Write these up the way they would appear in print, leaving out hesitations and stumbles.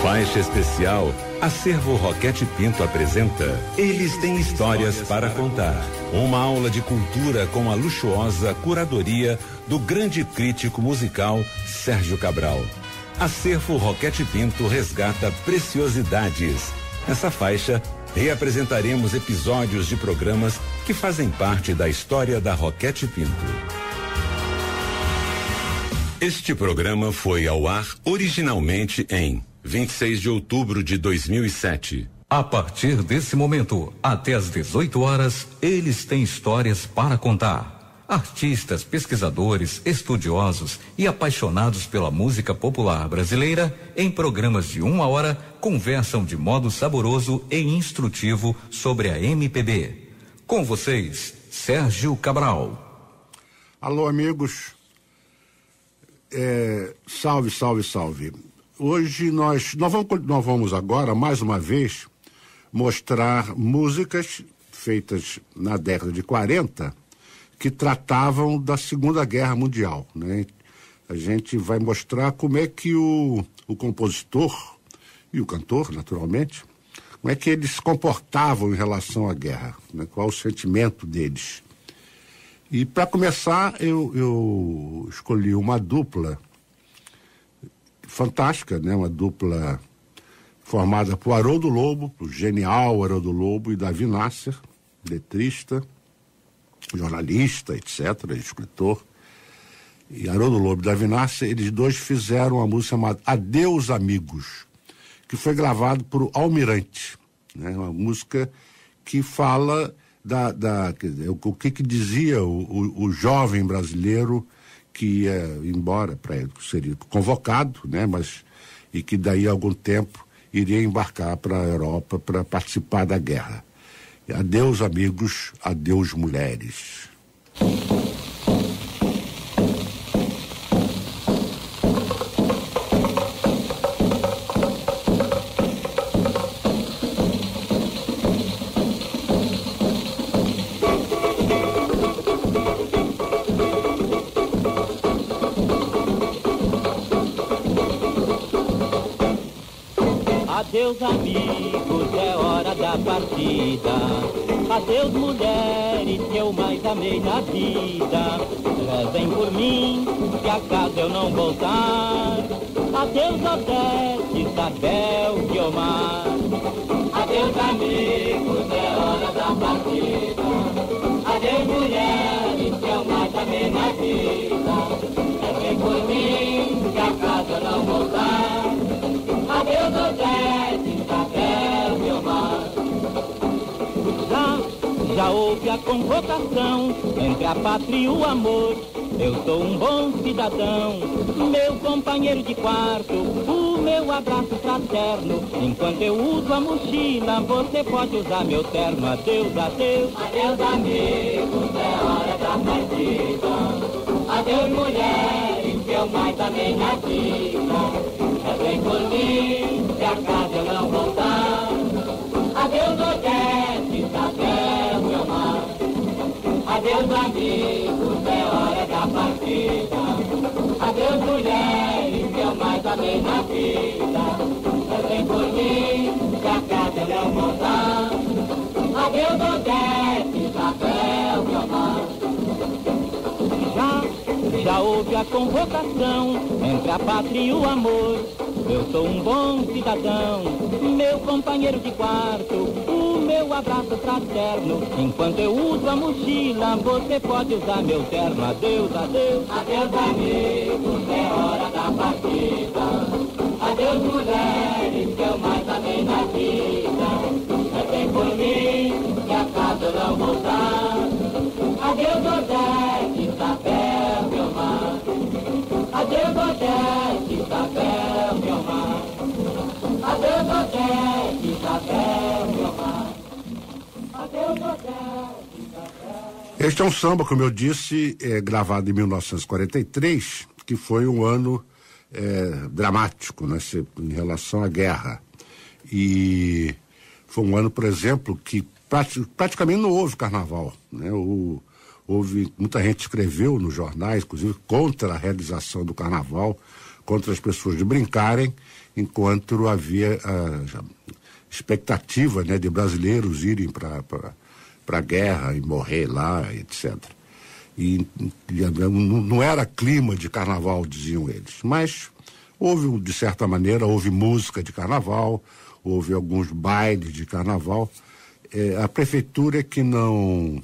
Faixa especial, Acervo Roquete Pinto apresenta Eles Têm Histórias para Contar. Uma aula de cultura com a luxuosa curadoria do grande crítico musical Sérgio Cabral. Acervo Roquete Pinto resgata preciosidades. Nessa faixa, reapresentaremos episódios de programas que fazem parte da história da Roquete Pinto. Este programa foi ao ar originalmente em 26 de outubro de 2007. A partir desse momento, até às 18 horas, eles têm histórias para contar. Artistas, pesquisadores, estudiosos e apaixonados pela música popular brasileira, em programas de 1 hora, conversam de modo saboroso e instrutivo sobre a MPB. Com vocês, Sérgio Cabral. Alô, amigos. Salve, salve, salve. Hoje nós vamos agora, mais uma vez, mostrar músicas feitas na década de 40 que tratavam da Segunda Guerra Mundial, né? A gente vai mostrar como é que o compositor e o cantor, naturalmente, como é que eles se comportavam em relação à guerra, né? Qual o sentimento deles. E para começar, eu escolhi uma dupla fantástica, né? Uma dupla formada por Haroldo Lobo, o genial Haroldo Lobo, e Davi Nasser, letrista, jornalista, etc., escritor. E Haroldo Lobo e Davi Nasser, eles dois fizeram uma música chamada Adeus Amigos, que foi gravado por Almirante, né? Uma música que fala o que dizia o jovem brasileiro que ia embora, seria convocado, né? E que daí a algum tempo iria embarcar para a Europa para participar da guerra. Adeus amigos, adeus mulheres. Adeus amigos, é hora da partida. Adeus mulheres que eu mais amei na vida. Rezem por mim, se acaso eu não voltar. Adeus Odete, Isabel, Guiomar. Adeus amigos, é hora da partida. Adeus mulheres que eu mais amei na vida. Rezem por mim, se acaso eu não voltar. Adeus, Odete, Isabel, Guiomar. Já houve a convocação entre a pátria e o amor. Eu sou um bom cidadão, meu companheiro de quarto, o meu abraço fraterno. Enquanto eu uso a mochila, você pode usar meu terno. Adeus, adeus. Adeus, amigos, é hora da partida. Adeus, mulheres que eu mais amei na vida. Vem por mim, se acaso eu não voltar. Adeus, Odete, Isabel, Guiomar. Adeus, amigos, é hora da partida. Adeus, mulheres que eu mais amei na vida. Vem por mim, se acaso eu não voltar. Adeus, Odete, Isabel, Guiomar. Já houve a convocação entre a pátria e o amor. Eu sou um bom cidadão, meu companheiro de quarto, o meu abraço fraterno. Enquanto eu uso a mochila, você pode usar meu terno. Adeus, adeus. Adeus, amigos, é hora da partida. Adeus, mulheres que eu mais amei na vida. Vem por mim, que acaso eu não voltar. Adeus, Odete, Isabel, Guiomar. Adeus, Odete, Isabel, Guiomar. Adeus, Odete, Isabel, Guiomar. Adeus, Odete, Isabel. Este é um samba, como eu disse, gravado em 1943, que foi um ano dramático, né, em relação à guerra. E foi um ano, por exemplo, que praticamente não houve carnaval, né? Muita gente escreveu nos jornais, inclusive, contra a realização do carnaval, contra as pessoas de brincarem, enquanto havia a expectativa, né, de brasileiros irem para a guerra e morrer lá, etc. E não era clima de carnaval, diziam eles, mas houve, de certa maneira, houve música de carnaval, houve alguns bailes de carnaval. A prefeitura que não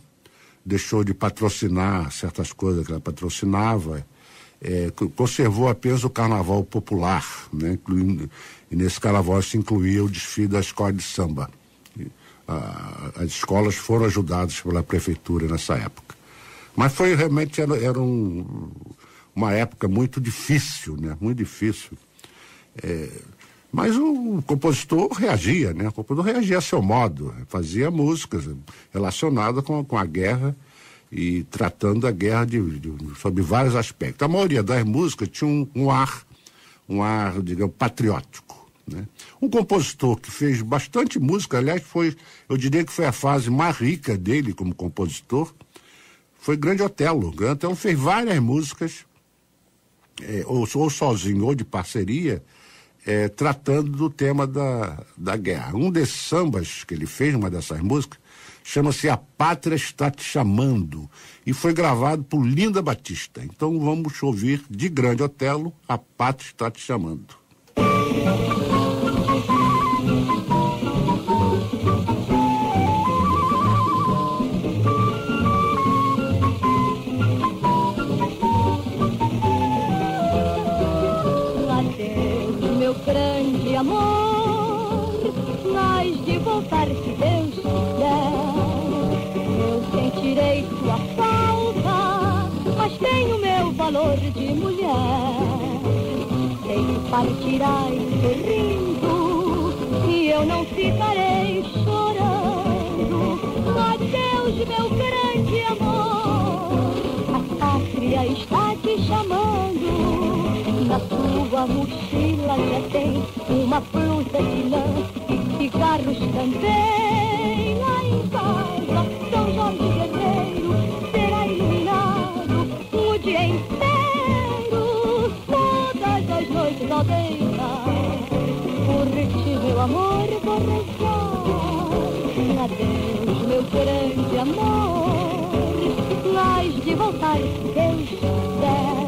deixou de patrocinar certas coisas que ela patrocinava, conservou apenas o carnaval popular, né? E nesse carnaval se incluía o desfile da escola de samba. As escolas foram ajudadas pela prefeitura nessa época. Mas foi realmente, uma época muito difícil, né? Muito difícil. Mas o compositor reagia, né? O compositor reagia a seu modo, fazia músicas relacionadas com a guerra e tratando a guerra sob vários aspectos. A maioria das músicas tinha um ar, digamos, patriótico, né? Um compositor que fez bastante música, aliás, eu diria que foi a fase mais rica dele como compositor, foi Grande Otelo. Grande Otelo fez várias músicas, ou sozinho ou de parceria, tratando do tema da guerra. Um desses sambas que ele fez, uma dessas músicas, chama-se A Pátria Está Te Chamando, e foi gravado por Linda Batista. Então vamos ouvir de Grande Otelo, A Pátria Está Te Chamando. Adeus, meu grande amor, mas de voltar se Deus quiser. Eu sentirei sua falta, mas tenho meu valor de mulher. Sei que partirás sorrindo e eu não ficarei chorando. Adeus, meu grande amor, a pátria está te chamando. Na tua mochila já tem uma blusa de lã e cigarros também. Lá em casa, São Jorge Guerreiro será iluminado o dia inteiro, todas as noites ao deitar. Por ti, meu amor, vou rezar. Adeus, meu grande amor, mas de voltar se Deus quiser.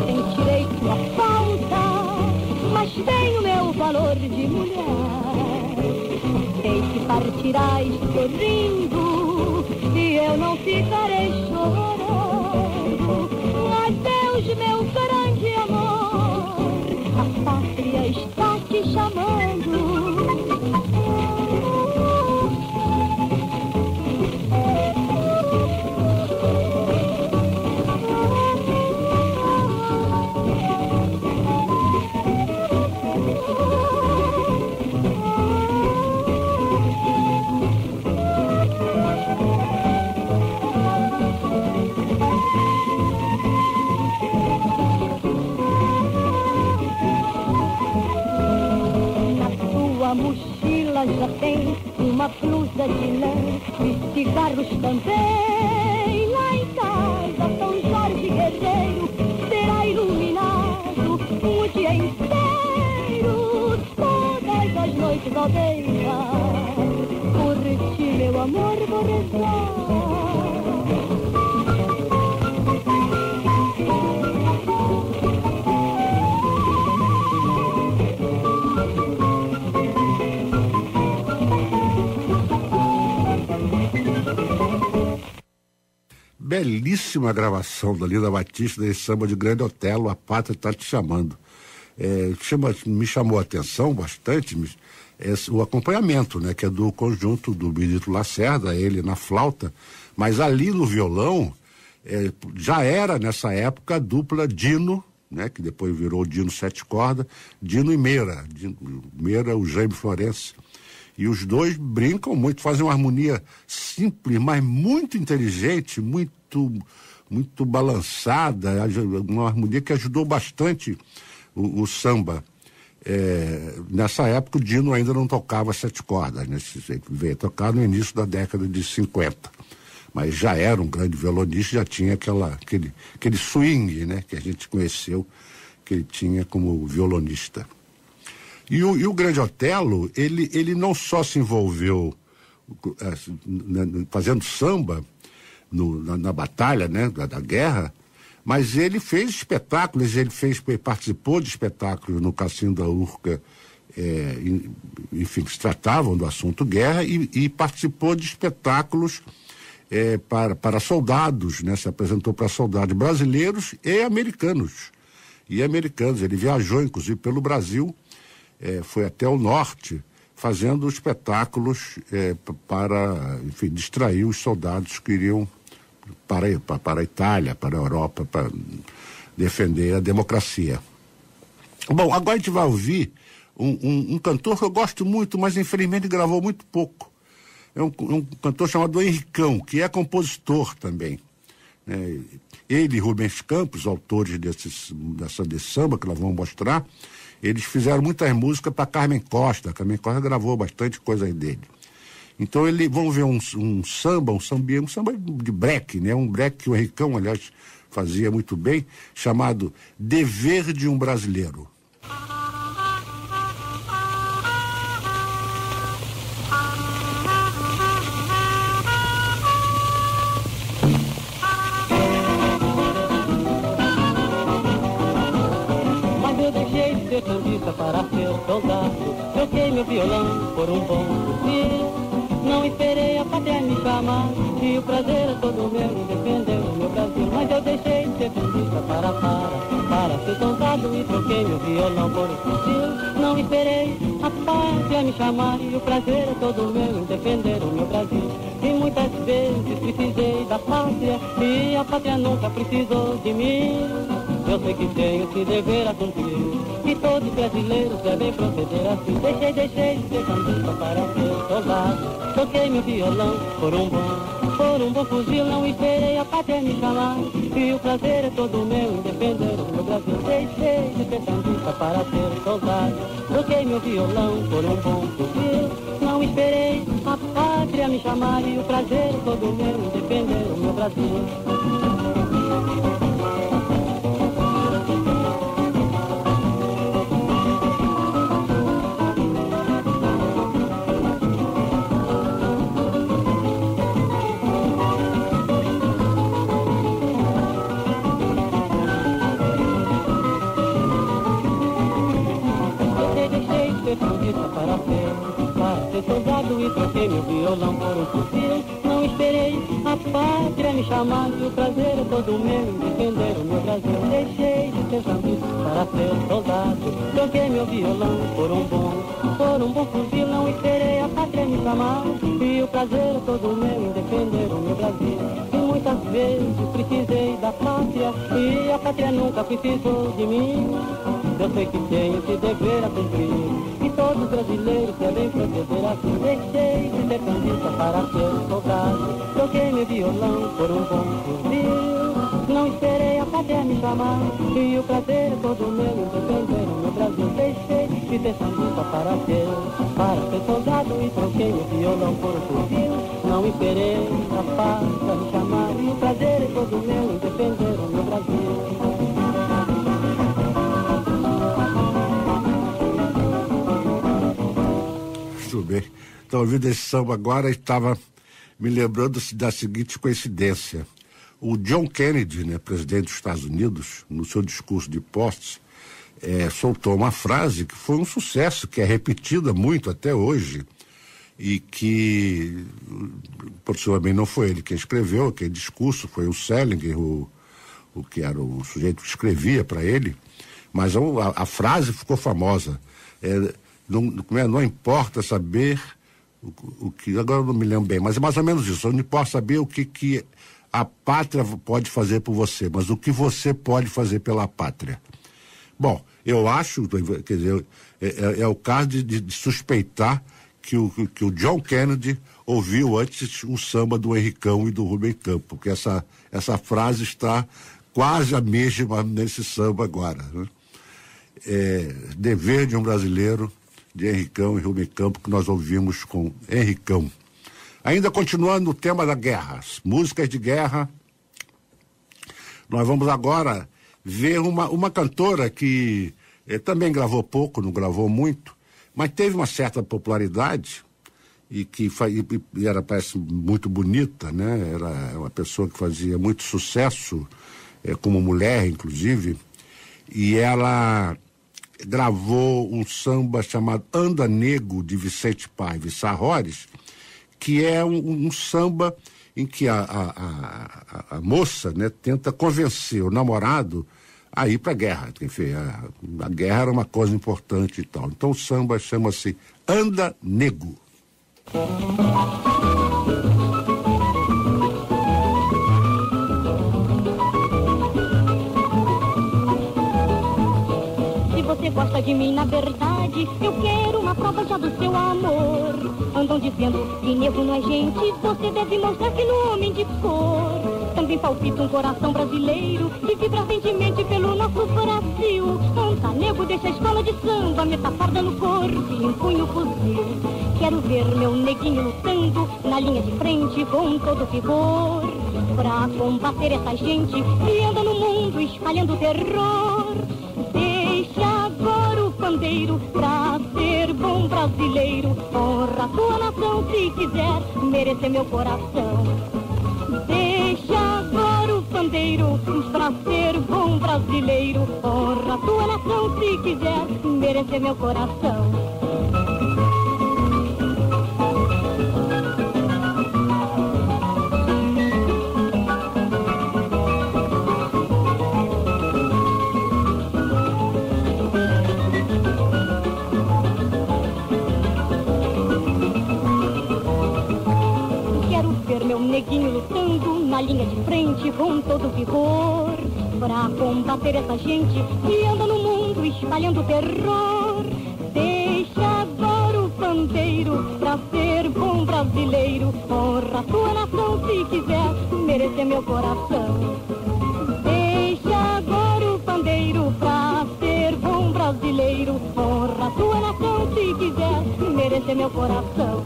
Sentirei tua falta, mas tenho meu valor de mulher. Sei que partirás sorrindo e eu não ficarei chorando. Adeus, meu grande amor, a pátria está te chamando. A mochila já tem uma blusa de lã e cigarros também. Lá em casa, São Jorge Guerreiro será iluminado o dia inteiro, todas as noites ao deitar. Por ti, meu amor, vou rezar. Belíssima gravação da Linda Batista desse samba de Grande Otelo, A Pátria Está Te Chamando. Me chamou a atenção bastante o acompanhamento, né, que é do conjunto do Benito Lacerda, ele na flauta, mas ali no violão já era nessa época a dupla Dino, né, que depois virou Dino Sete Cordas, Dino e Meira. Meira, o Jaime Florencio. E os dois brincam muito, fazem uma harmonia simples, mas muito inteligente, muito balançada, uma harmonia que ajudou bastante o samba. Nessa época o Dino ainda não tocava sete cordas, né? Veio tocar no início da década de 50. Mas já era um grande violonista, já tinha aquele swing, né, que a gente conheceu, que ele tinha como violonista. E o Grande Otelo, ele não só se envolveu fazendo samba na batalha, né, da guerra, mas ele fez espetáculos, ele participou de espetáculos no Cassino da Urca, enfim, que se tratavam do assunto guerra, e participou de espetáculos para soldados, né? Se apresentou para soldados brasileiros e americanos. Ele viajou, inclusive, pelo Brasil, foi até o norte, fazendo espetáculos para, enfim, distrair os soldados que iriam para a Itália, para a Europa, para defender a democracia. Bom, agora a gente vai ouvir um cantor que eu gosto muito, mas infelizmente gravou muito pouco. É um cantor chamado Henricão, que é compositor também. Ele e Rubens Campos, autores desse samba que nós vamos mostrar, eles fizeram muitas músicas para Carmen Costa. Carmen Costa gravou bastante coisa aí dele. Então vamos ver um samba de break, né? Um break que o Henricão, aliás, fazia muito bem, chamado Dever de um Brasileiro. Sambista para ser soldado, troquei meu violão por um bom fuzil. Não esperei a pátria me chamar, e o prazer é todo meu em defender o meu Brasil. Mas eu deixei de ser sambista para ser soldado, e troquei meu violão por um fuzil. Não esperei a pátria me chamar, e o prazer é todo meu em defender o meu Brasil. E muitas vezes precisei da pátria, e a pátria nunca precisou de mim. Eu sei que tenho esse dever a cumprir, e todos brasileiros devem proceder assim. Deixei de ser sambista para ser soldado, toquei meu violão por um bom fuzil. Não esperei a pátria me chamar, e o prazer é todo meu em defender o meu Brasil. Deixei de ser sambista para ser soldado, toquei meu violão por um bom fuzil. Não esperei a pátria me chamar, e o prazer é todo meu em defender o meu Brasil. Para ser soldado, e troquei meu violão por um fuzil. Não esperei a pátria me chamar, e o prazer é todo meu em defender o meu Brasil. Deixei de ser sambista para ser soldado, troquei meu violão por um bom fuzil. Não esperei a pátria me chamar, e o prazer é todo meu em defender o meu Brasil. E muitas vezes precisei da pátria, e a pátria nunca precisou de mim. Eu sei que tenho esse dever a cumprir, e todos os brasileiros devem proceder assim. Deixei de ser sambista para ser soldado, troquei meu violão por um bom fuzil. Não esperei a pátria me chamar, e o prazer é todo meu em defender o meu Brasil. Deixei de ser sambista para ser soldado, e troquei meu violão por um fuzil. Não esperei a pátria me chamar, e o prazer é todo meu em defender o meu Brasil. Muito bem. Então, ouvindo esse samba agora, estava me lembrando da seguinte coincidência. O John Kennedy, né, presidente dos Estados Unidos, no seu discurso de posse, soltou uma frase que foi um sucesso, que é repetida muito até hoje, e que, possivelmente, não foi ele quem escreveu aquele discurso, foi o Salinger, o que era o sujeito que escrevia para ele, mas a frase ficou famosa. Não importa saber o que, agora eu não me lembro bem, mas é mais ou menos isso. Não importa saber o que a pátria pode fazer por você, mas o que você pode fazer pela pátria. Bom, eu acho, quer dizer, é o caso de suspeitar que o John Kennedy ouviu antes o samba do Henricão e do Rubem Campos, porque essa frase está quase a mesma nesse samba agora, né? Dever de um Brasileiro, de Henricão e Rubem Campos, que nós ouvimos com Henricão. Ainda continuando o tema da guerra, músicas de guerra, nós vamos agora ver uma cantora que também gravou pouco, não gravou muito, mas teve uma certa popularidade e que era, parece, muito bonita, né? Era uma pessoa que fazia muito sucesso, como mulher, inclusive, e ela gravou um samba chamado Anda Nego, de Vicente Paiva e Sarrores, que é um samba em que a moça, né, tenta convencer o namorado a ir para a guerra. Enfim, a guerra era uma coisa importante e tal. Então o samba chama-se Anda Nego. Você gosta de mim, na verdade, eu quero uma prova já do seu amor. Andam dizendo que nego não é gente, você deve mostrar que no homem de cor também palpita um coração brasileiro e vibra ardentemente pelo nosso Brasil. Anda, nego, deixa a escola de samba, meta farda no corpo e empunha o fuzil. Quero ver meu neguinho lutando na linha de frente com todo vigor, pra combater essa gente que anda no mundo espalhando terror. Deixa agora o pandeiro pra ser bom brasileiro. Honra a tua nação se quiser merecer meu coração. Deixa agora o pandeiro pra ser bom brasileiro. Honra a tua nação se quiser merecer meu coração. Neguinho lutando na linha de frente com todo vigor, pra combater essa gente que anda no mundo espalhando terror. Deixa agora o pandeiro pra ser bom brasileiro. Honra a tua nação se quiser merecer meu coração. Deixa agora o pandeiro pra ser bom brasileiro. Honra a tua nação se quiser merecer meu coração.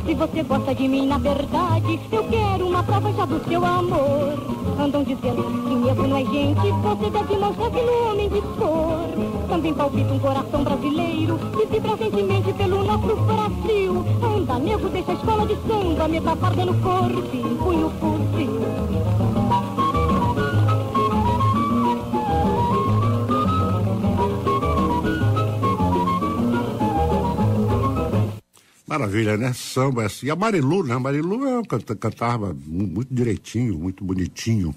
Se você gosta de mim, na verdade, eu quero uma prova já do seu amor. Andam dizendo que nego não é gente, você deve mostrar que no homem de cor também palpita um coração brasileiro e vibra ardentemente pelo nosso Brasil. Anda, nego, deixa a escola de samba, meta farda no corpo e empunha o fuzil. Maravilha, né? Samba. E a Marilu, né? A Marilu cantava muito direitinho, muito bonitinho.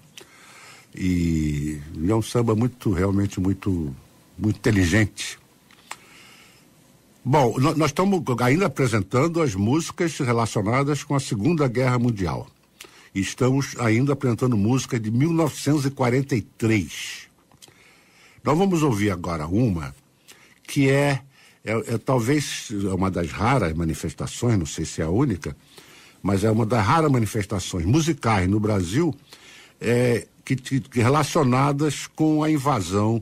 E é um samba realmente muito inteligente. Bom, nós estamos ainda apresentando as músicas relacionadas com a Segunda Guerra Mundial. E estamos ainda apresentando música de 1943. Nós vamos ouvir agora uma que talvez uma das raras manifestações, não sei se é a única, mas é uma das raras manifestações musicais no Brasil que relacionadas com a invasão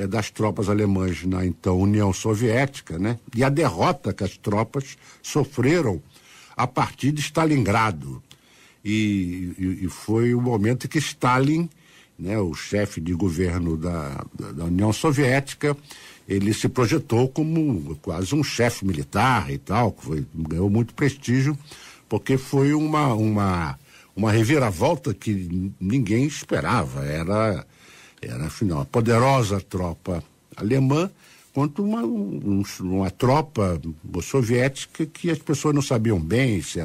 das tropas alemãs na então União Soviética, né? E a derrota que as tropas sofreram a partir de Stalingrado. E foi o momento em que Stalin, né, o chefe de governo da União Soviética, ele se projetou como quase um chefe militar e tal, ganhou muito prestígio, porque foi uma reviravolta que ninguém esperava. Era afinal, uma poderosa tropa alemã contra uma tropa soviética que as pessoas não sabiam bem se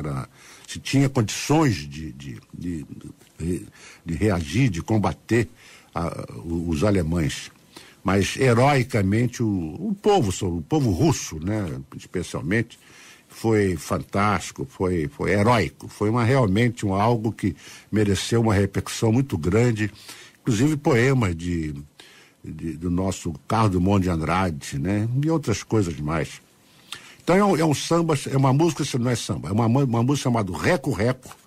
tinha condições de reagir, de combater os alemães. Mas, heroicamente, o povo russo, né, especialmente, foi fantástico, foi heróico. Foi realmente algo que mereceu uma repercussão muito grande, inclusive poemas do nosso Carlos Drummond de Andrade, né, e outras coisas mais. Então, é um samba, é uma música, não é samba, é uma música chamada Reco Reco,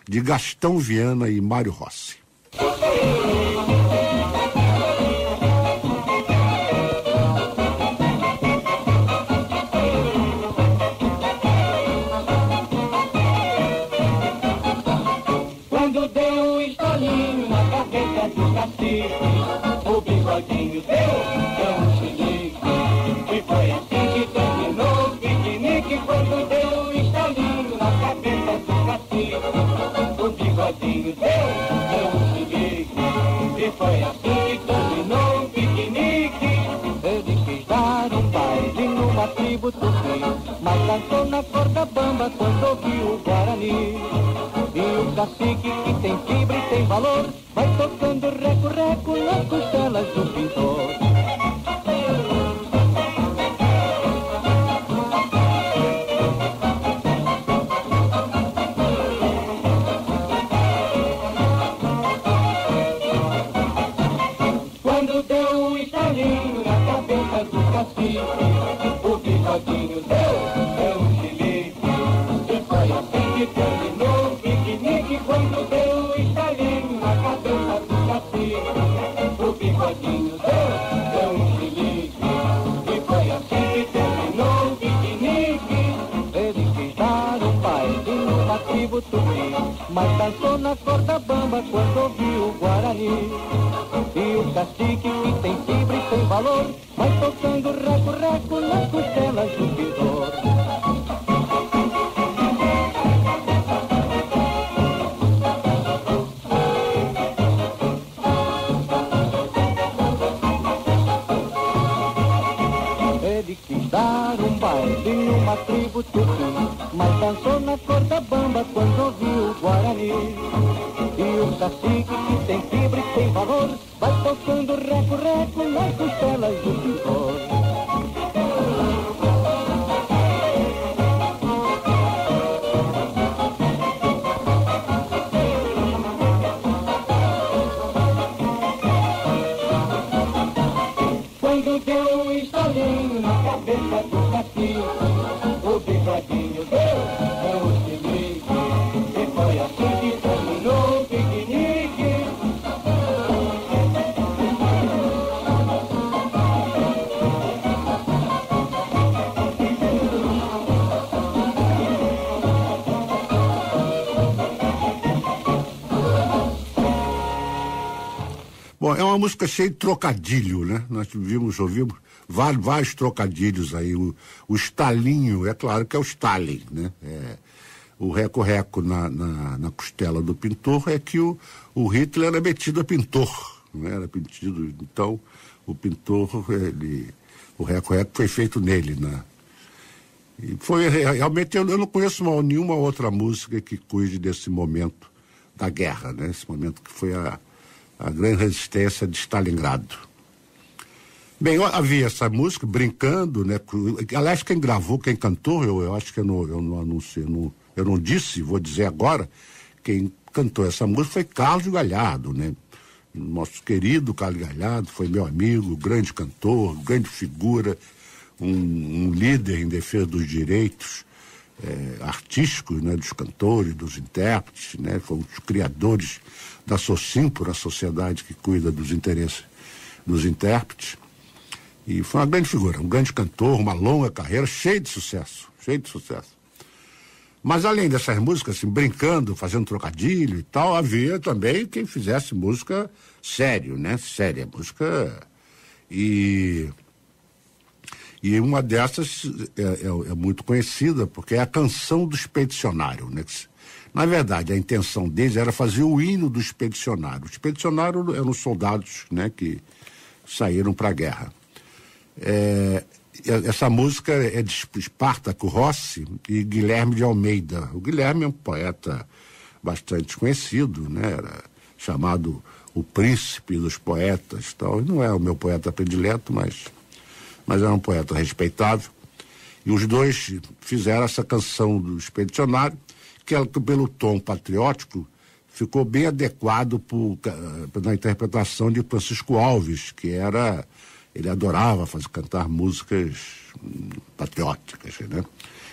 de Gastão Viana e Mário Rossi. Quando deu o estolinho na cabeça do cacique, o bigode bigodinho deu um chilique. E foi assim que terminou o piquenique, quando deu um estalinho na cabeça do cacique. O bigodinho deu um chilique. E foi assim que terminou o piquenique. Ele quis dar um baile numa tribo tupi, mas dançou na corda bamba quando ouviu o Guarani. E o cacique, que tem fibra e tem valor, vai tocando reco-reco nas costelas do pintor. Quando deu um estalinho na cabeça do cacique, o bigodinho deu um chilique. E foi assim que terminou o piquenique, quando deu um estalinho na cabeça do cacique. O bigodinho deu um chilique. E foi assim que terminou o piquenique. Ele quis dar um baile numa tribo tupi, mas dançou na corda bamba quando ouviu o Guarani. E o cacique, que tem fibra e tem valor, vai tocando reco-reco nas costelas do pintor. Ele quis dar um baile numa tribo tupi, mas dançou na corda bamba quando ouviu o Guarani. E o cacique, que tem fibra e tem valor, vai tocando reco-reco nas costelas do pintor. Quando deu um estalinho na cabeça do cacique, o bigodinho deu um chilique. E foi assim que terminou o piquenique. Bom, é uma música cheia de trocadilho, né? Nós ouvimos vários trocadilhos aí. O estalinho, é claro que é o Stalin, né? O reco-reco na costela do pintor é que o Hitler era metido a pintor, né? Era metido, então o pintor, o reco-reco foi feito nele, né? E foi realmente, eu não conheço nenhuma outra música que cuide desse momento da guerra, né? Esse momento que foi a grande resistência de Stalingrado. Bem, havia essa música, Brincando, né? Aliás, quem gravou, quem cantou, eu acho que eu não anunciei, eu não disse, vou dizer agora, quem cantou essa música foi Carlos Galhardo, né? Nosso querido Carlos Galhardo, foi meu amigo, grande cantor, grande figura, um líder em defesa dos direitos artísticos, né? Dos cantores, dos intérpretes, né? Foi um dos criadores da Socimpor, a sociedade que cuida dos interesses dos intérpretes. E foi uma grande figura, um grande cantor, uma longa carreira, cheio de sucesso. Mas além dessas músicas, assim, brincando, fazendo trocadilho e tal, havia também quem fizesse música sério, né? Séria, música. E uma dessas é muito conhecida, porque é a Canção do Expedicionário, né? Na verdade, a intenção deles era fazer o hino do expedicionário. O expedicionário eram os soldados, né, que saíram para a guerra. Essa música é de Espartaco Rossi e Guilherme de Almeida. O Guilherme é um poeta bastante conhecido, né? Era chamado o príncipe dos poetas, tal. Não é o meu poeta predileto, mas era um poeta respeitável. E os dois fizeram essa Canção do Expedicionário, que pelo tom patriótico ficou bem adequado na interpretação de Francisco Alves, que ele adorava cantar músicas patrióticas, né?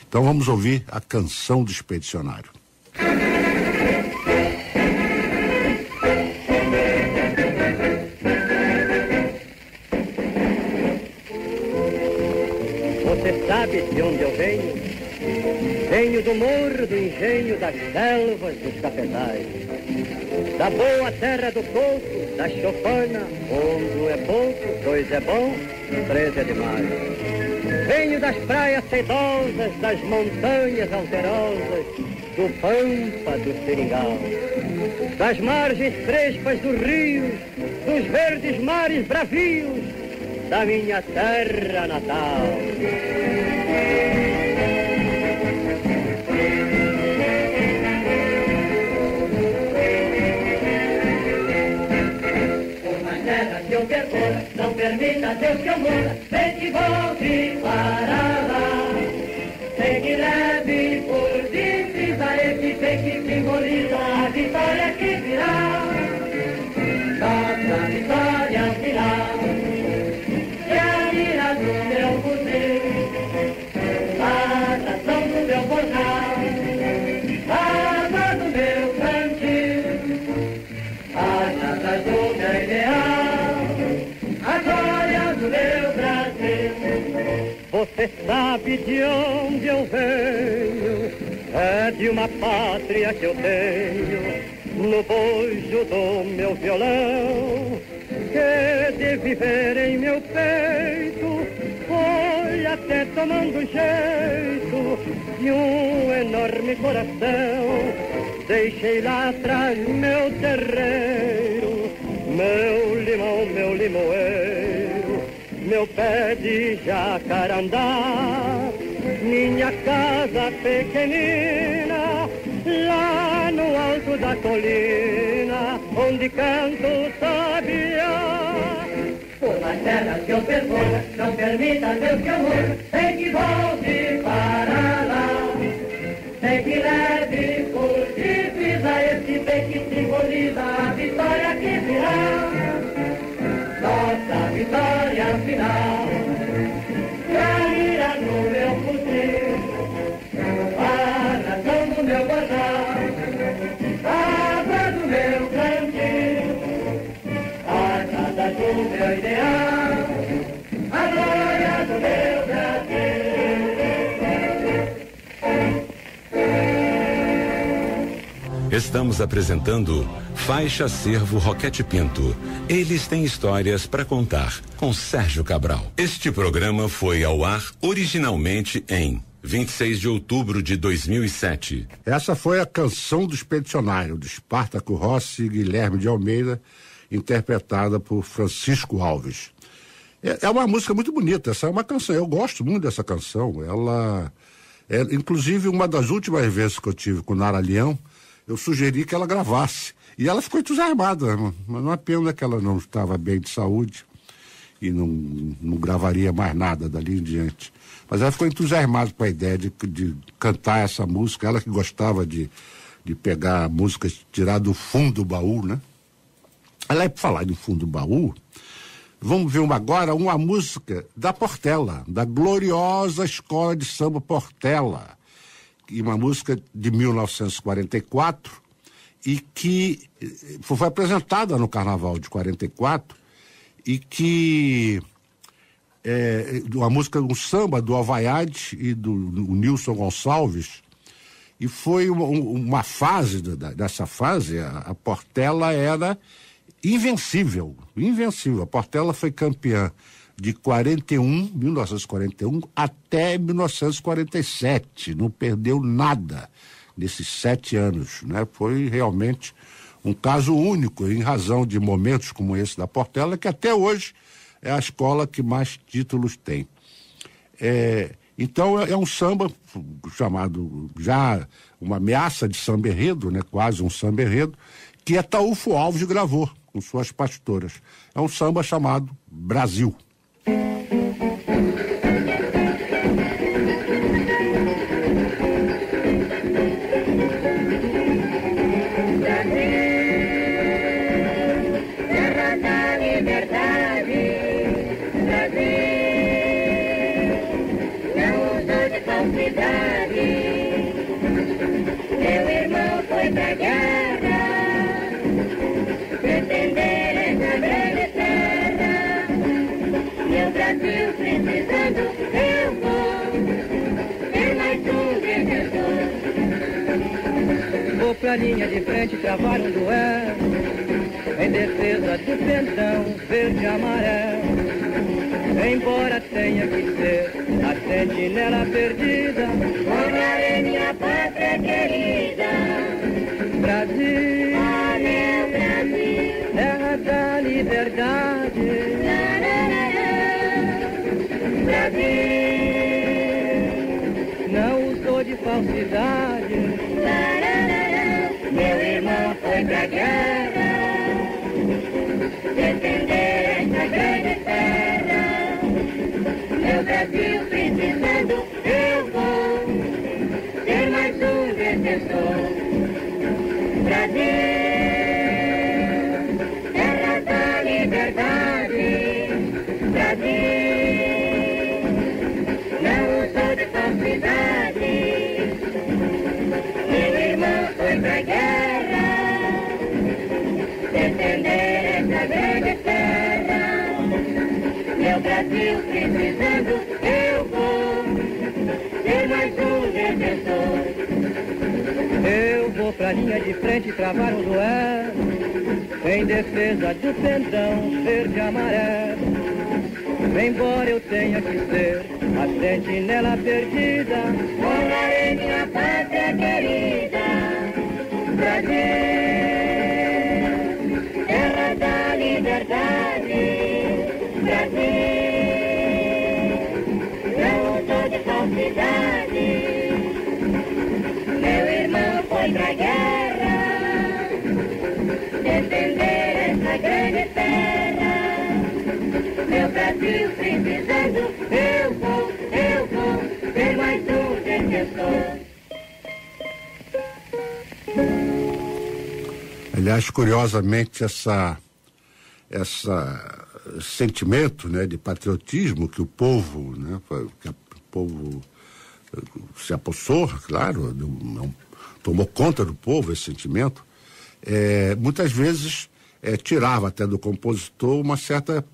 Então vamos ouvir a Canção do Expedicionário. Você sabe de onde eu venho? Venho do morro, do engenho, das selvas, dos cafezais, da boa terra do coco, da chopana, onde o é pouco, 2 é bom, 3 é demais. Venho das praias sedosas, das montanhas alterosas, do Pampa, do Seringal, das margens frescas do rio, dos verdes mares bravios, da minha terra natal. Que eu percorra, não permita Deus que eu morra, vem que volte para lá. Sei que leve por divisa esse bem que simboliza a vitória que virá. Nossa vitória virá. E a mira do meu fuzil, a tração do meu bordal, a água do meu cantil, as asas do meu ideal. Meu Brasil. Você sabe de onde eu venho, é de uma pátria que eu tenho, no bojo do meu violão, que de viver em meu peito, foi até tomando jeito de um enorme coração. Deixei lá atrás meu terreiro, meu limão, meu limoeiro, meu pé de jacarandá, minha casa pequenina, lá no alto da colina, onde canto o sabiá. Por mais terras que eu percorra, não permita Deus que eu morra, tem que volte para lá. Tem que leve por divisa esse bem que simboliza a vitória que virá. Nossa vitória final. E a mira no meu fuzil, a nação do meu bordal, a água do meu cantil, a casa do meu ideal, a glória do meu Brasil. Estamos apresentando Faixa Acervo Roquete Pinto. Eles têm histórias para contar, com Sérgio Cabral. Este programa foi ao ar originalmente em 26 de outubro de 2007. Essa foi a canção do Expedicionário, de Espartaco Rossi e Guilherme de Almeida, interpretada por Francisco Alves. É uma música muito bonita, essa é uma canção, eu gosto muito dessa canção. Ela é, inclusive, uma das últimas vezes que eu tive com Nara Leão, eu sugeri que ela gravasse. E ela ficou entusiasmada, mas não é pena que ela não estava bem de saúde e não gravaria mais nada dali em diante. Mas ela ficou entusiasmada com a ideia de cantar essa música, ela que gostava de pegar músicas, tirar do fundo do baú, né? Ela é para falar do fundo do baú. Vamos ver agora uma música da Portela, da gloriosa Escola de Samba Portela, e uma música de 1944 e que foi apresentada no Carnaval de 44 e que uma música, um samba do Alvaiade e do Nilson Gonçalves, e foi uma fase, dessa fase, a Portela era invencível. A Portela foi campeã de 1941 até 1947, não perdeu nada nesses 7 anos, né? Foi realmente um caso único, em razão de momentos como esse da Portela, que até hoje é a escola que mais títulos tem. Então é um samba chamado, já uma ameaça de samba enredo, né? Quase um samba enredo, que Ataúfo Alves gravou com suas pastoras. É um samba chamado Brasil. Meu irmão foi pra guerra, defender essa grande terra. Meu Brasil precisando, eu vou ser mais um defensor. Vou pra linha de frente travar um duelo em defesa do pendão verde e amarelo. Embora tenha que ser a sentinela perdida, honrarei minha pátria querida. Brasil, Ah, meu Brasil, terra da liberdade. Brasil, Não usou de falsidade. meu irmão foi pra guerra defender essa grande terra. Meu Brasil precisando, eu vou ser mais um defensor. Brasil, terra da liberdade. Brasil, não usou de falsidade. Meu irmão foi pra guerra defender essa grande terra. Meu Brasil precisando, eu vou ser mais um defensor. Eu vou pra linha de frente travar um duelo em defesa do pendão verde e amarelo. Embora eu tenha que ser a sentinela perdida, honrarei minha pátria querida. Brasil, terra da liberdade. Brasil, não sou de falsidade. Meu irmão foi pra guerra defender essa grande terra. Meu Brasil precisando, eu vou ser mais um defensor. Aliás, curiosamente, esse sentimento, né, de patriotismo que o povo, né, se apossou, claro, tomou conta do povo, esse sentimento, muitas vezes tirava até do compositor uma certa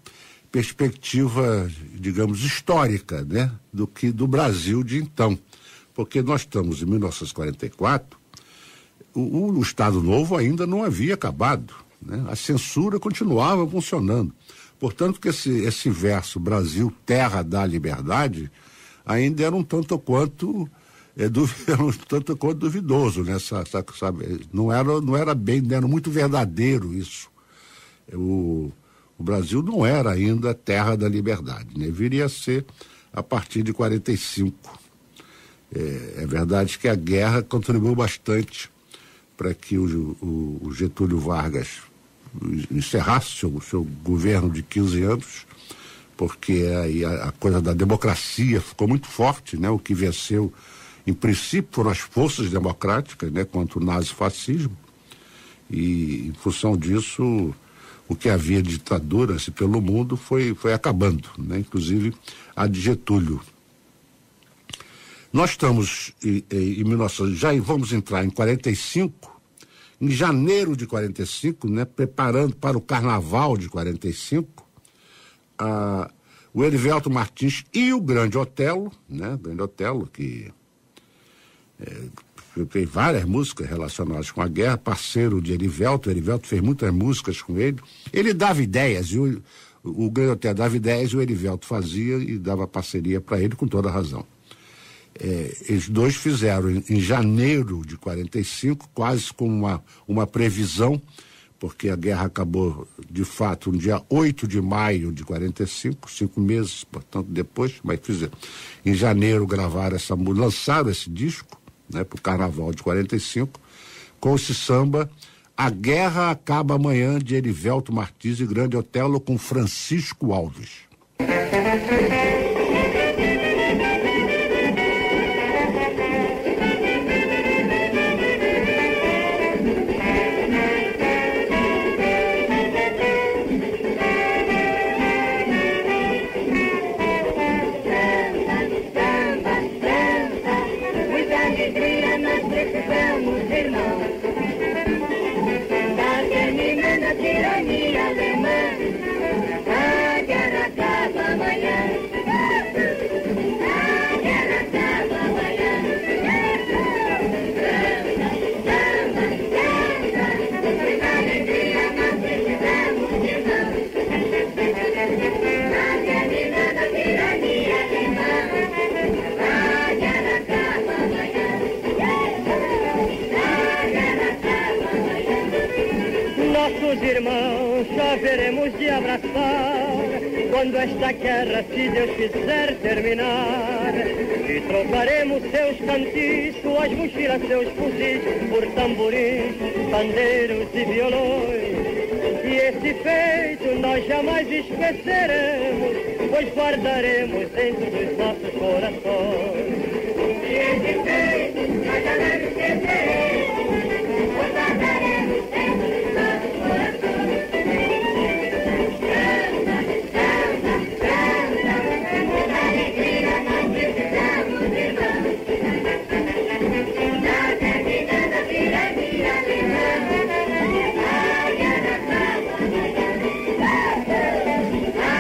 perspectiva, digamos, histórica, né, do Brasil de então. Porque nós estamos em 1944, o Estado Novo ainda não havia acabado, né? A censura continuava funcionando. Portanto, que esse verso Brasil, terra da liberdade, ainda era um tanto quanto duvidoso, né? Sabe? Não era bem, não era muito verdadeiro isso. O Brasil não era ainda terra da liberdade, né? Viria a ser a partir de 45. É verdade que a guerra contribuiu bastante para que o Getúlio Vargas encerrasse o seu governo de 15 anos, porque aí a coisa da democracia ficou muito forte, né? O que venceu, em princípio, foram as forças democráticas, né? Contra o nazifascismo, e em função disso, o que havia de ditadura pelo mundo foi acabando, né? Inclusive a de Getúlio. Nós estamos em 1900, já vamos entrar em 45, em janeiro de 45, né, preparando para o Carnaval de 45, o Erivelto Martins e o Grande Otelo, né, Grande Otelo, que tem várias músicas relacionadas com a guerra, parceiro de Erivelto fez muitas músicas com ele. Ele dava ideias, e o Grande Otelo dava ideias e o Erivelto fazia e dava parceria para ele com toda a razão. Eles dois fizeram em janeiro de 45, quase com uma previsão, porque a guerra acabou de fato no dia 8 de maio de 45, 5 meses, portanto, depois, mas fizeram. Em janeiro gravaram lançaram esse disco, né, para o Carnaval de 45, com esse samba A Guerra Acaba Amanhã, de Erivelto Martins e Grande Otelo, com Francisco Alves. Tirania alemã, a guerra acaba amanhã. cantar, quando esta guerra, se Deus quiser terminar. E trocaremos seus cantis, suas mochilas, seus fuzis, por tamborins, pandeiros e violões. E esse feito nós jamais esqueceremos, pois guardaremos dentro dos nossos corações. E esse feito nós jamais esqueceremos, pois guardaremos dentro dos nossos corações. Canta, canta, canta, muita alegria nós precisamos, irmãos. Na termina da pirâmide,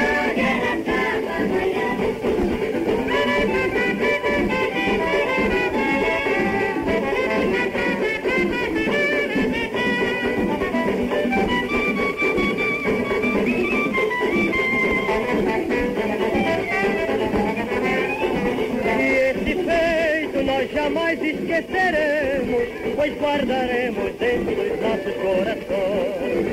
jamais esqueceremos, pois guardaremos dentro dos nossos corações. E esse feito nós jamais esqueceremos, pois guardaremos dentro dos nossos corações.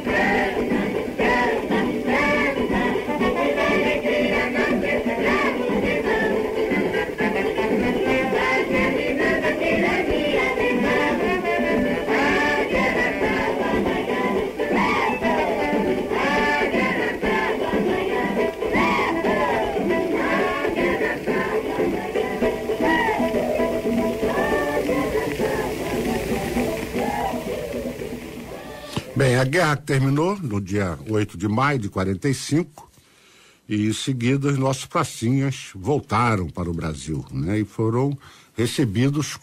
Canta, canta, canta, muita alegria nós precisamos, irmãos. Vai terminando a tirania, irmãos. A guerra acaba amanhã. Bem, a guerra terminou no dia 8 de maio de 45 e em seguida os nossos pracinhas voltaram para o Brasil, né? E foram recebidos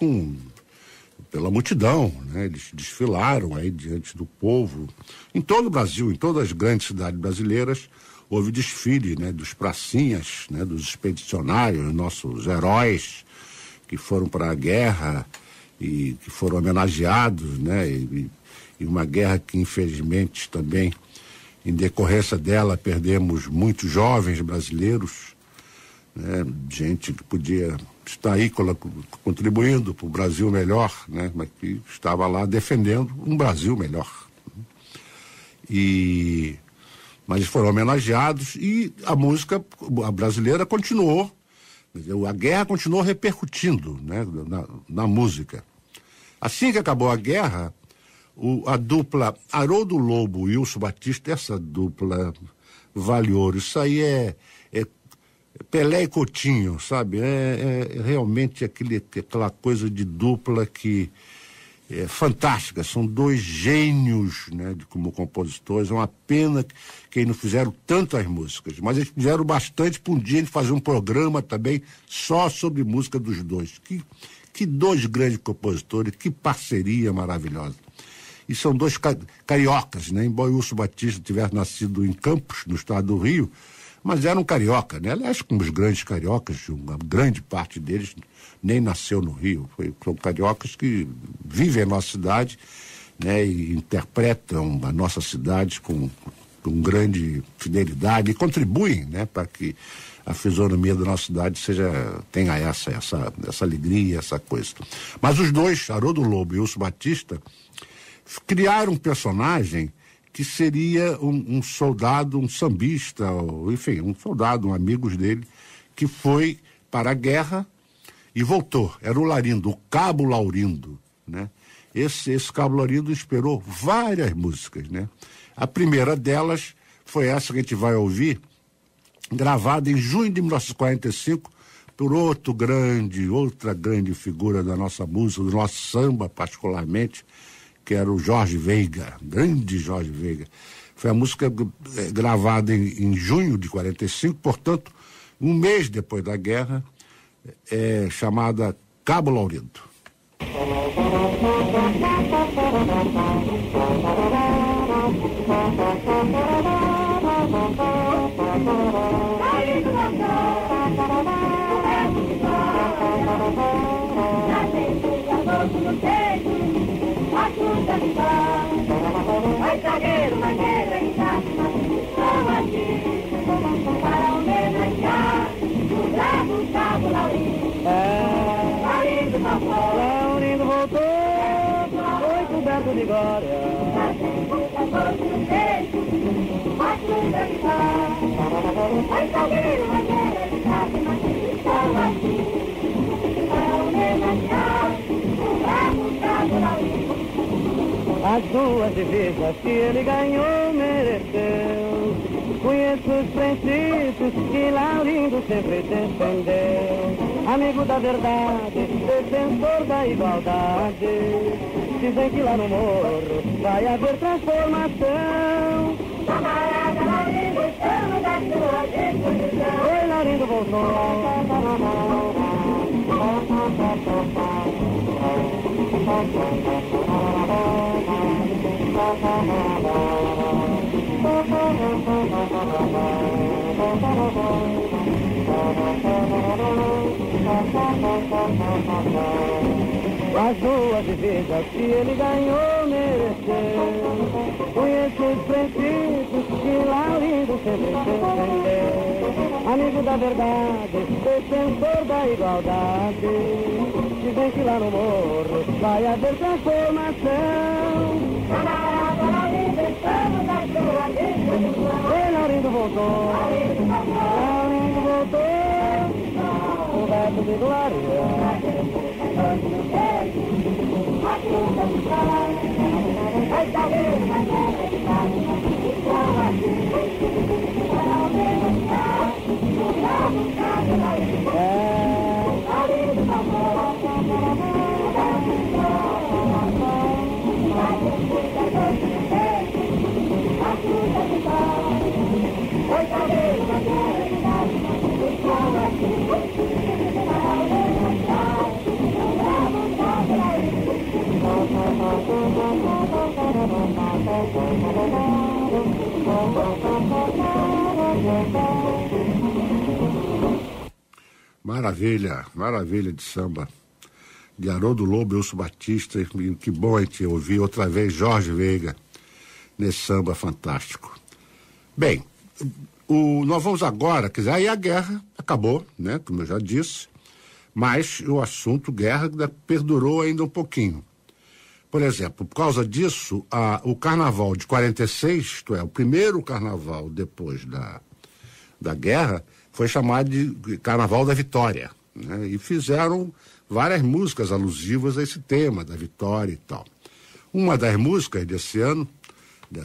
pela multidão, né? Eles desfilaram aí diante do povo. Em todo o Brasil, em todas as grandes cidades brasileiras, houve desfile, né? Dos pracinhas, né? Dos expedicionários, nossos heróis que foram para a guerra e que foram homenageados, né? E uma guerra que, infelizmente, também, em decorrência dela, perdemos muitos jovens brasileiros, né? Gente que podia estar aí contribuindo para o Brasil melhor, né? Mas que estava lá defendendo um Brasil melhor. Mas eles foram homenageados e a música brasileira continuou, a guerra continuou repercutindo, né? Na música. Assim que acabou a guerra, a dupla Haroldo Lobo e Wilson Batista, essa dupla vale ouro. Isso aí é Pelé e Coutinho, sabe? É realmente aquela coisa de dupla que é fantástica. São dois gênios, né, como compositores. É uma pena que eles não fizeram tantas músicas, mas eles fizeram bastante para um dia ele fazer um programa também só sobre música dos dois. Que dois grandes compositores, que parceria maravilhosa. E são dois cariocas, né? Embora o Wilson Batista tivesse nascido em Campos, no estado do Rio, mas era um carioca, né? Aliás, como os grandes cariocas, uma grande parte deles nem nasceu no Rio. São cariocas que vivem a nossa cidade, né? E interpretam a nossa cidade com grande fidelidade e contribuem, né? Para que a fisionomia da nossa cidade tenha essa alegria, essa coisa. Mas os dois, Haroldo Lobo e Wilson Batista, criaram um personagem que seria um soldado, um sambista, enfim, um soldado, um amigo dele, que foi para a guerra e voltou. Era o Laurindo, o Cabo Laurindo, né? Esse Cabo Laurindo inspirou várias músicas, né? A primeira delas foi essa que a gente vai ouvir, gravada em junho de 1945, por outra grande figura da nossa música, do nosso samba particularmente, que era o Jorge Veiga, grande Jorge Veiga. Foi a música gravada em junho de 45, portanto, um mês depois da guerra, chamada Cabo Laurindo. Vai zagueiro, maneira e tática, estão aqui para homenagear o bravo Cabo Laurindo. Laurindo voltou, foi coberto de glória. As duas divisas que ele ganhou, mereceu. Conheço os princípios que Laurindo sempre defendeu. Amigo da verdade, defensor da igualdade. Dizem que lá no morro vai haver transformação. Camarada Laurindo, estamos à sua disposição. Oi, Laurindo voltou. As duas divisas que ele ganhou, mereceu. Conheço os princípios que Laurindo sempre defendeu. Amigo da verdade, defensor da igualdade. Dizem que lá no morro vai haver transformação. Camarada Laurindo, estamos à sua disposição. E Laurindo voltou. Laurindo voltou. Coberto de glória. Maravilha, maravilha de samba. De Haroldo Lobo e Wilson Batista. Que bom a gente ouvir outra vez Jorge Veiga nesse samba fantástico. Bem, nós vamos agora, quer dizer, aí a guerra acabou, né, como eu já disse, mas o assunto guerra perdurou ainda um pouquinho. Por exemplo, por causa disso, o carnaval de 46, isto é, o primeiro carnaval depois da guerra, foi chamado de Carnaval da Vitória, né? E fizeram várias músicas alusivas a esse tema da vitória e tal. Uma das músicas desse ano,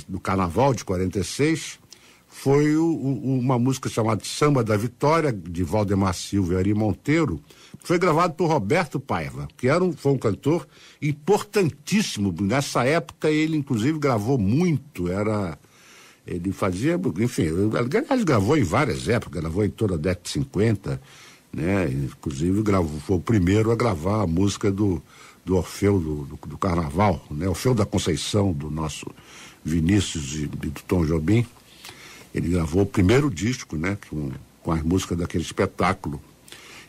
do Carnaval de 46, foi uma música chamada Samba da Vitória, de Valdemar Silva e Ari Monteiro, que foi gravado por Roberto Paiva, que foi um cantor importantíssimo. Nessa época ele, inclusive, gravou muito, ele fazia, enfim, ele gravou em várias épocas, gravou em toda a década de 50, né? Inclusive foi o primeiro a gravar a música do Orfeu do Carnaval, né? Orfeu da Conceição, do nosso Vinícius e do Tom Jobim. Ele gravou o primeiro disco, né? Com as músicas daquele espetáculo.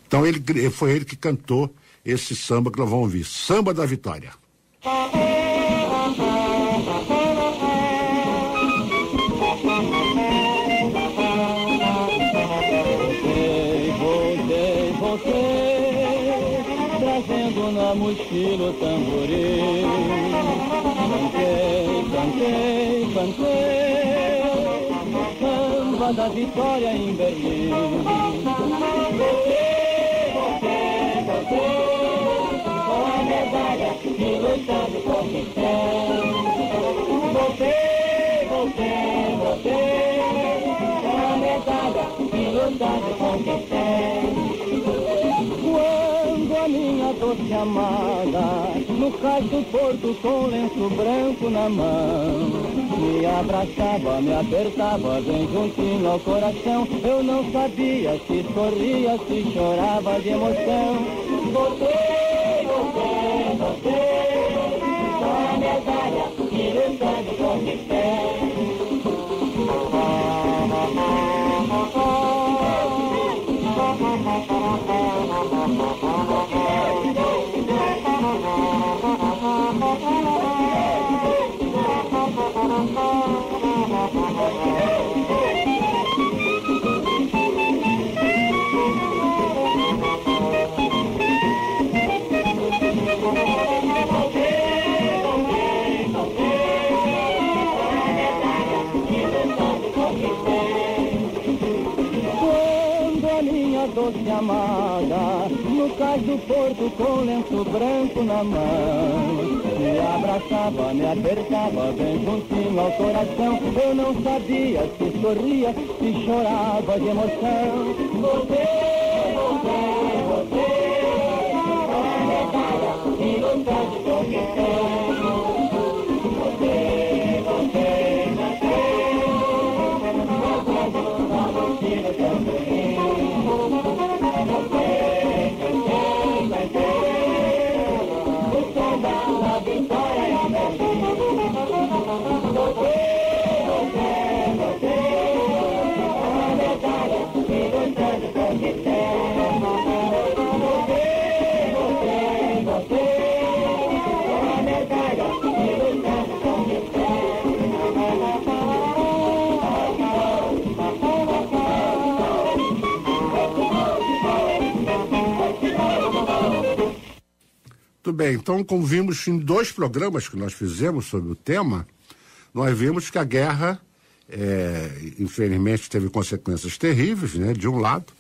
Então foi ele que cantou esse samba que nós vamos ouvir, Samba da Vitória. Trazendo na mochila o tamboril. Cantei, samba da vitória em Berlim. Voltei, com a medalha e lutando com missão. Voltei, com a medalha e lutando com missão. Quando a minha doce amada, no cais do porto com lenço branco na mão, me abraçava, me apertava bem juntinho ao coração, eu não sabia se sorria, se chorava de emoção. Voltei, com a medalha e lutando com missão. porto com lenço branco na mão. Me abraçava, me apertava bem juntinho ao coração. Eu não sabia se sorria, se chorava de emoção. Você, a medalha que nunca te conquistou. Você nasceu, na mentira também. Muito bem, então, como vimos em 2 programas que nós fizemos sobre o tema, nós vimos que a guerra, infelizmente, teve consequências terríveis, né, de um lado,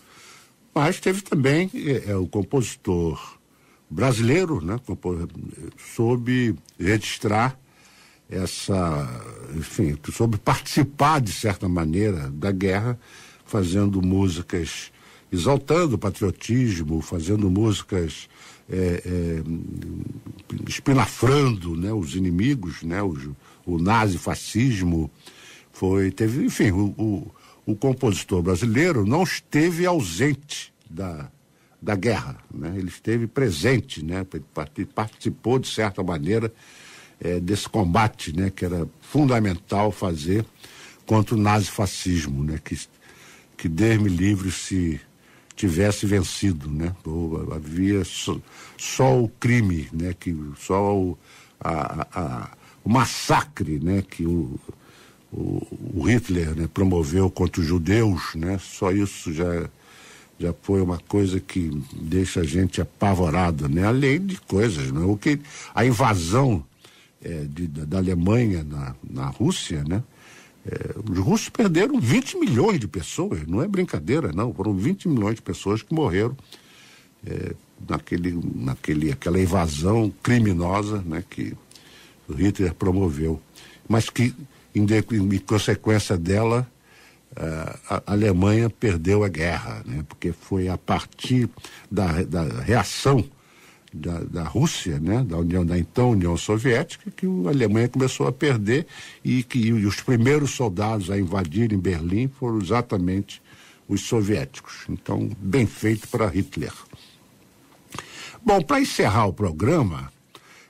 mas teve também o compositor brasileiro, né, soube registrar soube participar, de certa maneira, da guerra, fazendo músicas exaltando o patriotismo, fazendo músicas espinafrando, né, os inimigos, né, o nazifascismo. Enfim, o compositor brasileiro não esteve ausente da guerra, né? Ele esteve presente, né? Participou, de certa maneira, desse combate, né, que era fundamental fazer contra o nazifascismo, né? Que Deus me livre se tivesse vencido, né? Havia só o crime, né? Só o massacre, né? Que o Hitler, né, promoveu contra os judeus, né? Só isso já foi uma coisa que deixa a gente apavorado, né? Além de coisas, né? A invasão da Alemanha na Rússia, né? Os russos perderam 20 milhões de pessoas, não é brincadeira, não. Foram 20 milhões de pessoas que morreram naquela invasão criminosa, né, que o Hitler promoveu. Mas que, em consequência dela, a Alemanha perdeu a guerra, né, porque foi a partir da reação da Rússia, né, da então União Soviética, que a Alemanha começou a perder e os primeiros soldados a invadirem Berlim foram exatamente os soviéticos. Então, bem feito para Hitler. Bom, para encerrar o programa,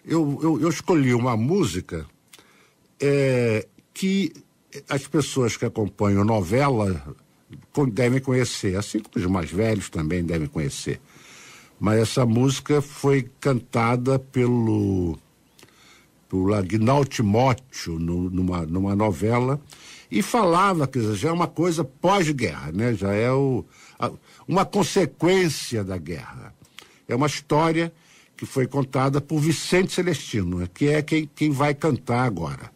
eu escolhi uma música que as pessoas que acompanham novela devem conhecer, assim como os mais velhos também devem conhecer. Mas essa música foi cantada pelo Agnaldo Timóteo numa novela e falava que já é uma coisa pós-guerra, né? Já é uma consequência da guerra. É uma história que foi contada por Vicente Celestino, né? Que é quem vai cantar agora.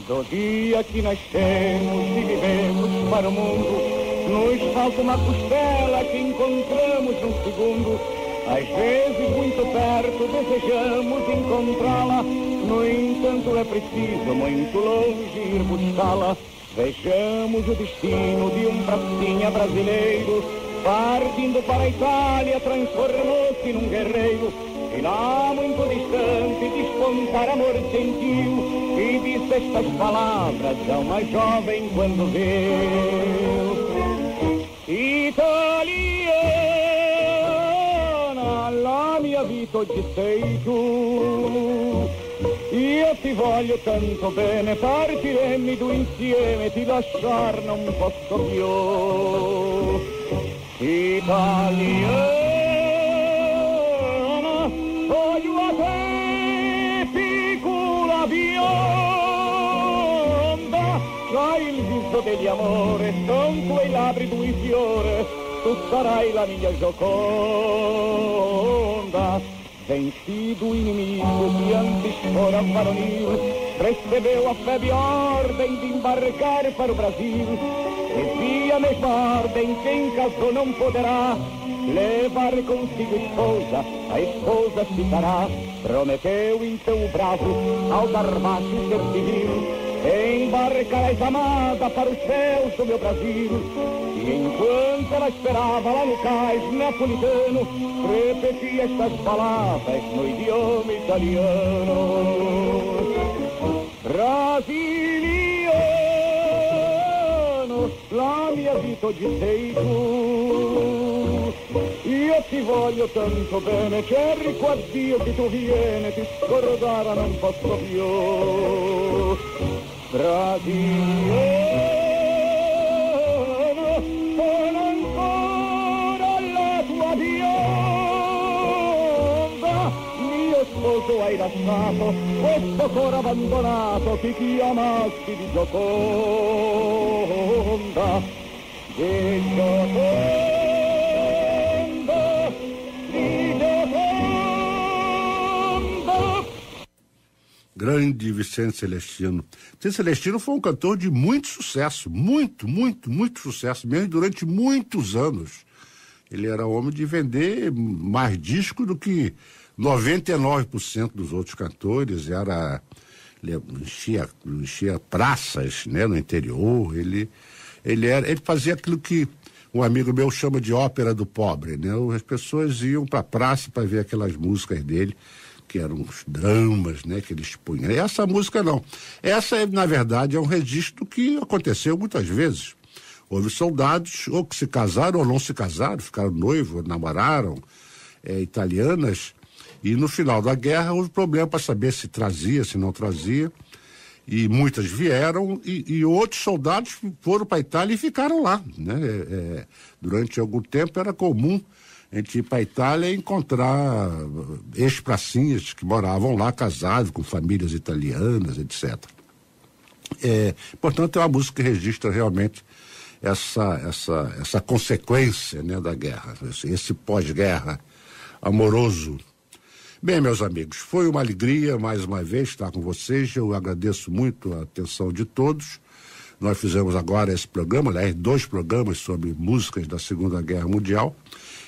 Do dia que nascemos e vivemos para o mundo, nos falta uma costela que encontramos num segundo. Às vezes muito perto desejamos encontrá-la, no entanto é preciso muito longe ir buscá-la. Vejamos o destino de um pracinha brasileiro, partindo para a Itália transformou-se num guerreiro. E lá muito distante despontar amor sentiu, e disse estas palavras a uma jovem quando viu. Italiana, la mia vita oggi sei tu, io ti voglio tanto bene, partiremmi due insieme, ti lasciar non posso più. Italiana, voglio a te, piccola bionda, c'hai il viso degli amore, son quei labbri due fiore, tu sarai la mia Gioconda. vencido o inimigo que antes fora varonil, recebeu a febre ordem de embarcar para o Brasil. Revia a mesma ordem, quem casou não poderá levar consigo esposa, a esposa ficará. Prometeu então o bravo, ao dar marcha e ser civil, embarcarás amada para os céus do meu Brasil. E enquanto ela esperava lá no cais napolitano, repetia estas palavras no idioma italiano: Brasiliano, la mia vita oggi sei tu. Io ti voglio tanto bene, cerco a Dio che tu vieni, ti scordare non posso più. Brasiliano, sono ancora la tua bionda. Mio sposo hai lasciato, questo cuore abbandonato, ti chiamassi di Gioconda. Di Gioconda. Grande Vicente Celestino. Vicente Celestino foi um cantor de muito sucesso, muito sucesso, mesmo durante muitos anos. Ele era homem de vender mais discos do que 99% dos outros cantores. Ele enchia praças, né, no interior. Ele fazia aquilo que um amigo meu chama de ópera do pobre, né? As pessoas iam para a praça para ver aquelas músicas dele, que eram os dramas, né, que ele expunha. E essa música não. Essa, na verdade, é um registro que aconteceu muitas vezes. Houve soldados, ou que se casaram ou não se casaram, ficaram noivos, namoraram, italianas, e no final da guerra houve problema para saber se trazia, se não trazia, e muitas vieram, e outros soldados foram para a Itália e ficaram lá, né? Durante algum tempo era comum a gente ir para a Itália e encontrar ex-pracinhas que moravam lá, casados, com famílias italianas, etc. Portanto, é uma música que registra realmente essa consequência, né, da guerra, esse pós-guerra amoroso. Bem, meus amigos, foi uma alegria mais uma vez estar com vocês. Eu agradeço muito a atenção de todos. Nós fizemos agora esse programa, aliás, 2 programas sobre músicas da Segunda Guerra Mundial.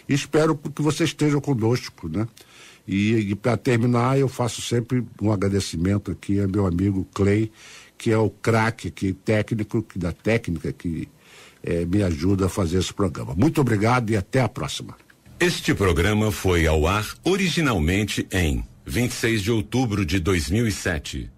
E espero que vocês estejam conosco, né? E para terminar, eu faço sempre um agradecimento aqui ao meu amigo Clay, que é o craque aqui, técnico, da técnica, que me ajuda a fazer esse programa. Muito obrigado e até a próxima. Este programa foi ao ar originalmente em 26 de outubro de 2007.